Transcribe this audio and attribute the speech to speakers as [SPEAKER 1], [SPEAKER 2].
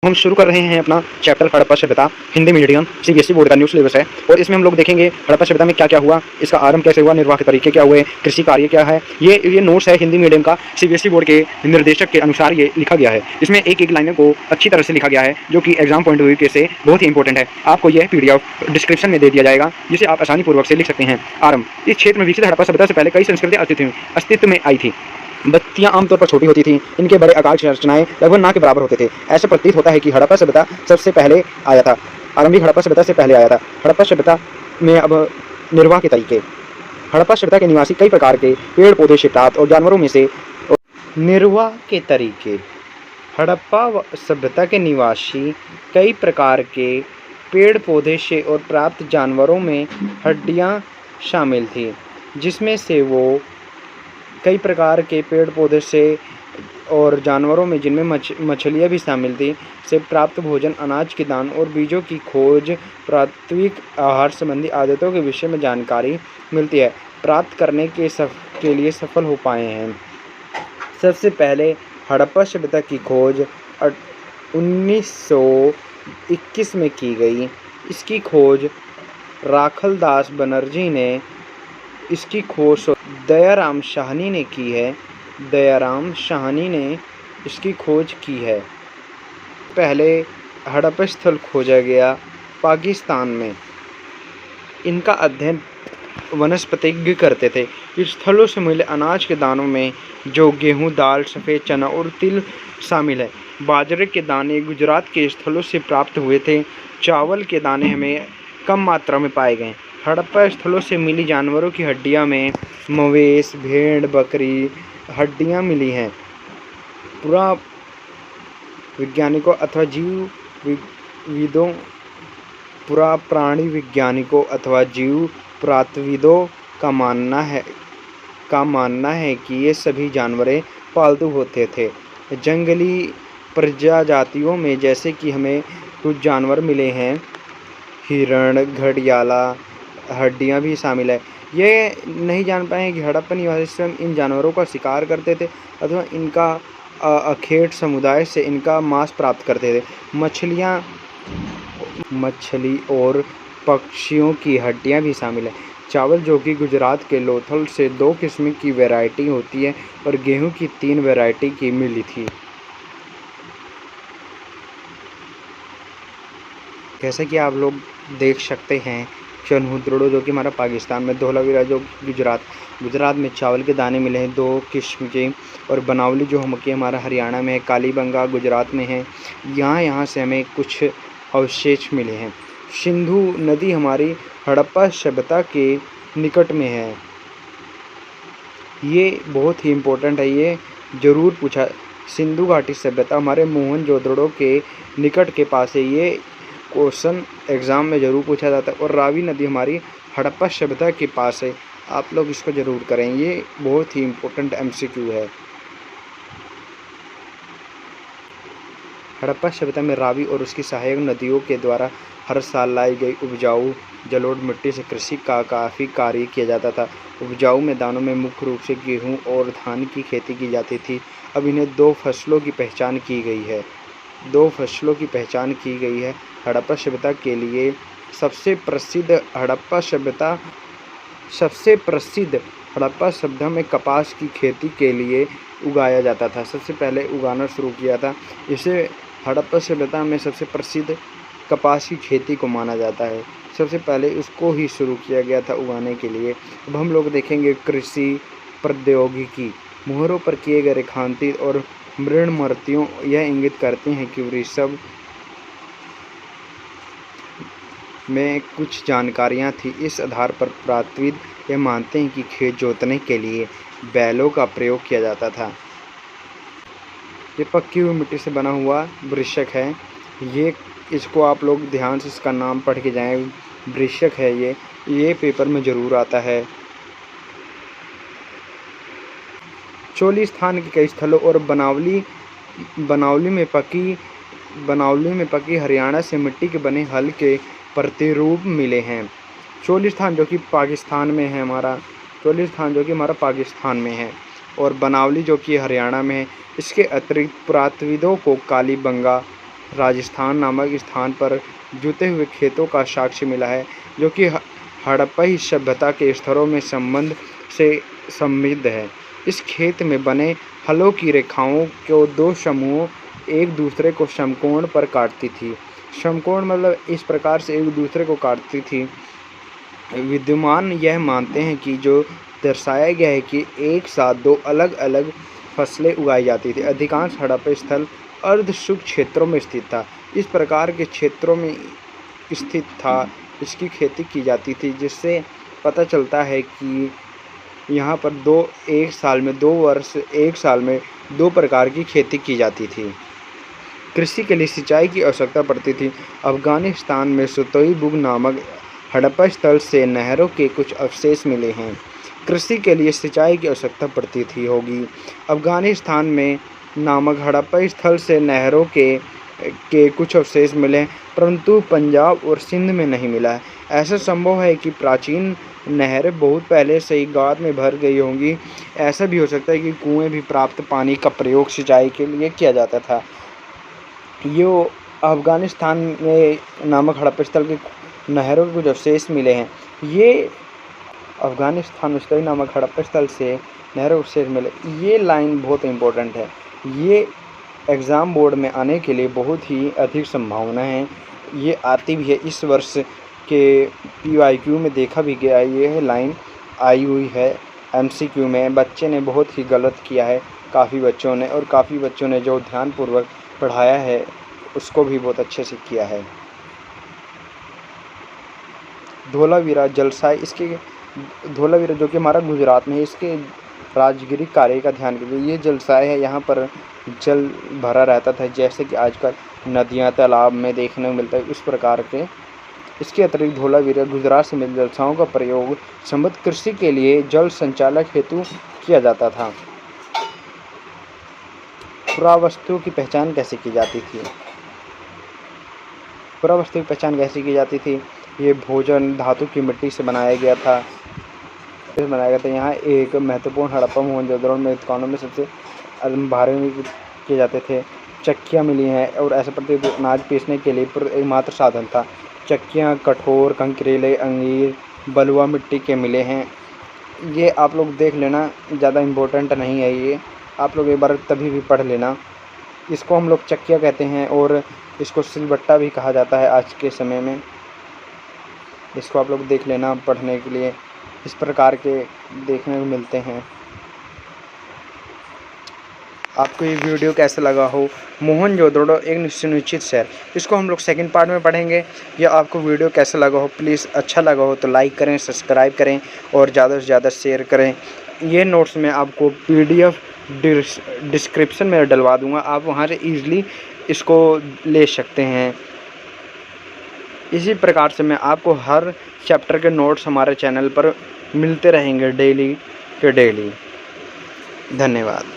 [SPEAKER 1] हम शुरू कर रहे हैं अपना चैप्टर हड़प्पा सभ्यता। हिंदी मीडियम सीबीएसई बोर्ड का न्यू सिलेबस है और इसमें हम लोग देखेंगे हड़प्पा सभ्यता में क्या क्या हुआ, इसका आरंभ कैसे हुआ, निर्वाह के तरीके क्या हुए, कृषि कार्य क्या है। ये नोट्स है हिंदी मीडियम का, सीबीएसई बोर्ड के निर्देशक के अनुसार ये लिखा गया है। इसमें एक एक लाइनों को अच्छी तरह से लिखा गया है जो कि एग्जाम पॉइंट ऑफ व्यू से बहुत ही इंपॉर्टेंट है। आपको यह पीडीएफ डिस्क्रिप्शन में दे दिया जाएगा जिसे आप आसानी पूर्वक से लिख सकते हैं। आरंभ। इस क्षेत्र में विकसित हड़प्पा सभ्यता से पहले कई संस्कृतियां अस्तित्व में आई थी। बत्तियां आमतौर पर छोटी होती थी, इनके बड़े आकार की रचनाएं लगभग ना के बराबर होते थे। ऐसा प्रतीत होता है कि हड़प्पा सभ्यता सबसे पहले आया था, आरंभिक हड़प्पा सभ्यता से पहले आया था। हड़प्पा सभ्यता में अब निर्वाह के तरीके। हड़प्पा सभ्यता के निवासी कई प्रकार के पेड़ पौधे से प्राप्त और जानवरों में से निर्वाह के तरीके। हड़प्पा सभ्यता के निवासी कई प्रकार के पेड़ पौधे से और प्राप्त जानवरों में हड्डियां शामिल थी, जिसमें से वो कई प्रकार के पेड़ पौधे से और जानवरों में जिनमें मछलियाँ भी शामिल थी से प्राप्त भोजन, अनाज के दान और बीजों की खोज, प्राथमिक आहार संबंधी आदतों के विषय में जानकारी मिलती है प्राप्त करने के लिए सफल हो पाए हैं। सबसे पहले हड़प्पा सभ्यता की खोज 1921 में की गई। इसकी खोज राखलदास बनर्जी ने इसकी खोज दयाराम साहनी ने की है। दयाराम साहनी ने इसकी खोज की है। पहले हड़प्पा स्थल खोजा गया पाकिस्तान में। इनका अध्ययन वनस्पतिज्ञ करते थे। इस स्थलों से मिले अनाज के दानों में जो गेहूं, दाल, सफ़ेद चना और तिल शामिल है। बाजरे के दाने गुजरात के स्थलों से प्राप्त हुए थे। चावल के दाने हमें कम मात्रा में पाए गए। हड़प्पा स्थलों से मिली जानवरों की हड्डियां में मवेश, भेड़, बकरी हड्डियां मिली हैं। पूरा वैज्ञानिकों अथवा जीवविदों पूरा प्राणी वैज्ञानिकों अथवा जीव पुरातत्वविदों का मानना है कि ये सभी जानवरें पालतू होते थे। जंगली प्रजातियों में जैसे कि हमें कुछ जानवर मिले हैं, हिरण, घड़ियाला, हड्डियां भी शामिल है। ये नहीं जान पाए कि हड़प्पा निवासी स्वयं इन जानवरों का शिकार करते थे अथवा इनका अखेट समुदाय से इनका मांस प्राप्त करते थे। मछली और पक्षियों की हड्डियां भी शामिल है। चावल, जो कि गुजरात के लोथल से 2 किस्म की वैरायटी होती है और गेहूं की 3 वैरायटी की मिली थी। जैसा कि आप लोग देख सकते हैं, चनहुद्रो जो कि हमारा पाकिस्तान में, धोलावीरा जो गुजरात में चावल के दाने मिले हैं 2 किस्म के, और बनावली जो हम कि हमारा हरियाणा में है, कालीबंगा गुजरात में है। यहाँ से हमें कुछ अवशेष मिले हैं। सिंधु नदी हमारी हड़प्पा सभ्यता के निकट में है। ये बहुत ही इम्पोर्टेंट है, ये जरूर पूछा। सिंधु घाटी सभ्यता हमारे मोहनजोदड़ो के निकट के पास है। ये क्वेश्चन एग्ज़ाम में ज़रूर पूछा जाता है। और रावी नदी हमारी हड़प्पा सभ्यता के पास है। आप लोग इसको ज़रूर करें, ये बहुत ही इम्पोर्टेंट एमसीक्यू है। हड़प्पा सभ्यता में रावी और उसकी सहायक नदियों के द्वारा हर साल लाई गई उपजाऊ जलोढ़ मिट्टी से कृषि का काफ़ी कार्य किया जाता था। उपजाऊ मैदानों में मुख्य रूप से गेहूं और धान की खेती की जाती थी। अब इन्हें 2 फसलों की पहचान की गई है। 2 फसलों की पहचान की गई है हड़प्पा सभ्यता के लिए। सबसे प्रसिद्ध हड़प्पा सभ्यता में कपास की खेती के लिए उगाया जाता था। सबसे पहले उगाना शुरू किया था। इसे हड़प्पा सभ्यता में सबसे प्रसिद्ध कपास की खेती को माना जाता है। सबसे पहले उसको ही शुरू किया गया था उगाने के लिए। अब हम लोग देखेंगे कृषि प्रौद्योगिकी। मोहरों पर किए गए रेखांकित और मृणमूर्तियों यह इंगित करते हैं कि वृषभ में कुछ जानकारियां थी। इस आधार पर पुरातत्वविद यह मानते हैं कि खेत जोतने के लिए बैलों का प्रयोग किया जाता था। ये पक्की हुई मिट्टी से बना हुआ वृक्षक है। इसको आप लोग ध्यान से इसका नाम पढ़ के जाएं। वृक्षक है ये पेपर में ज़रूर आता है। चोलिस्तान के कई स्थलों और बनावली में पकी हरियाणा से मिट्टी के बने हल के प्रतिरूप मिले हैं। चोलिस्तान जो कि पाकिस्तान में है हमारा पाकिस्तान में है, और बनावली जो कि हरियाणा में है। इसके अतिरिक्त पुरातत्वविदों को कालीबंगा राजस्थान नामक स्थान पर जुते हुए खेतों का साक्ष्य मिला है, जो कि हड़प्पा सभ्यता के स्तरों में संबंध से समृद्ध है। इस खेत में बने हलों की रेखाओं को दो समूहों एक दूसरे को समकोण पर काटती थी। समकोण मतलब इस प्रकार से एक दूसरे को काटती थी। विद्वान यह मानते हैं कि जो दर्शाया गया है कि एक साथ दो अलग अलग फसलें उगाई जाती थी। अधिकांश हड़प्पा स्थल अर्ध शुष्क क्षेत्रों में स्थित था। इस प्रकार के क्षेत्रों में स्थित था इसकी खेती की जाती थी, जिससे पता चलता है कि यहाँ पर एक साल में दो प्रकार की खेती की जाती थी। कृषि के लिए सिंचाई की आवश्यकता पड़ती थी। अफगानिस्तान में सुतोई बुग नामक हड़प्पा स्थल से नहरों के कुछ अवशेष मिले हैं। कृषि के लिए सिंचाई की आवश्यकता पड़ती थी होगी। अफगानिस्तान में नामक हड़प्पा स्थल से नहरों के कुछ अवशेष मिले, परंतु पंजाब और सिंध में नहीं मिला है। ऐसा संभव है कि प्राचीन नहरें बहुत पहले से ही गाद में भर गई होंगी। ऐसा भी हो सकता है कि कुएं भी प्राप्त पानी का प्रयोग सिंचाई के लिए किया जाता था। ये अफगानिस्तान में नामक हड़प्पा स्थल के नहरों के कुछ अवशेष मिले हैं। ये अफगानिस्तान स्थल नामक हड़प्पा स्थल से नहरों के अवशेष मिले, ये लाइन बहुत इम्पोर्टेंट है। ये एग्ज़ाम बोर्ड में आने के लिए बहुत ही अधिक संभावना है। ये आती भी है, इस वर्ष के PYQ में देखा भी गया। ये लाइन आई हुई है MCQ में। बच्चे ने बहुत ही गलत किया है, काफ़ी बच्चों ने जो ध्यानपूर्वक पढ़ाया है उसको भी बहुत अच्छे से किया है। धोलावीरा जलसाय, इसके धोलावीरा जो कि हमारा गुजरात में है, इसके राजगिरी कार्य का ध्यान कीजिए। ये जलसाय है, यहाँ पर जल भरा रहता था, जैसे कि आजकल नदियाँ तालाब में देखने को मिलता है, उस प्रकार के। इसके अतिरिक्त धोलावीरा गुजरात से मिले जलसायों का प्रयोग समृद्ध कृषि के लिए जल संचालक हेतु किया जाता था। पुरावस्तु की पहचान कैसे की जाती थी? पुरावस्तु की पहचान कैसे की जाती थी? ये भोजन धातु की मिट्टी से बनाया गया था। यहाँ एक महत्वपूर्ण हड़प्पा मोहनजोदड़ो में दुकानों में सबसे भारे किए जाते थे। चक्कियाँ मिली हैं और ऐसे प्रत्येक अनाज पीसने के लिए एकमात्र साधन था। चक्कियाँ कठोर, कंकरीले, अंगीर, बलुआ मिट्टी के मिले हैं। ये आप लोग देख लेना, ज़्यादा इम्पोर्टेंट नहीं है ये, आप लोग एक बार तभी भी पढ़ लेना। इसको हम लोग चक्कियाँ कहते हैं और इसको सिलबट्टा भी कहा जाता है आज के समय में। इसको आप लोग देख लेना पढ़ने के लिए, इस प्रकार के देखने को मिलते हैं। आपको ये वीडियो कैसा लगा हो? मोहनजोदड़ो एक सुनिश्चित शहर, इसको हम लोग सेकंड पार्ट में पढ़ेंगे। या आपको वीडियो कैसा लगा हो, प्लीज़ अच्छा लगा हो तो लाइक करें, सब्सक्राइब करें और ज़्यादा से ज़्यादा शेयर करें। ये नोट्स मैं आपको PDF डिस्क्रिप्शन में डलवा दूँगा, आप वहाँ से ईज़िली इसको ले सकते हैं। इसी प्रकार से मैं आपको हर चैप्टर के नोट्स हमारे चैनल पर मिलते रहेंगे डेली के डेली। धन्यवाद।